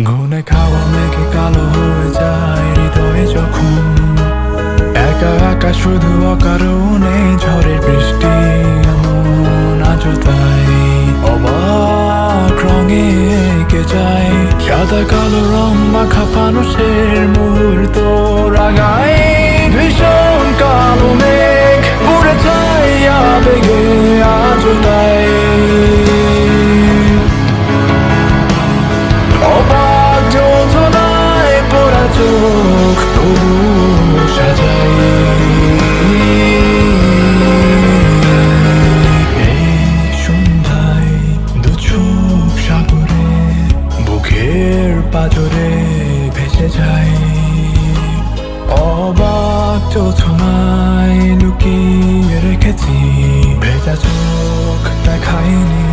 ঘুনে খাওয়া মেঘে কালো হয়ে যায় হৃদয়ে যখন একা একা শুধু অকারণে ঝড়ের বৃষ্টি এমন আজও তাই অবাক রঙে এঁকে যায় সাদা কালো রং মাখা ফানুষের মুহূর্ত রাগায় ভীষণ কালো মেঘ পুড়ে যায় আবেগে আজও তাই অবাক যোজনায় পোড়া চোখ তবু সাজাই এই সন্ধ্যায় দু চোখ সাগরে বুকের পাজরে ভেসে যায় অবাক যোজনায় লুকিয়ে রেখেছি ভেজা চোখ দেখায়নি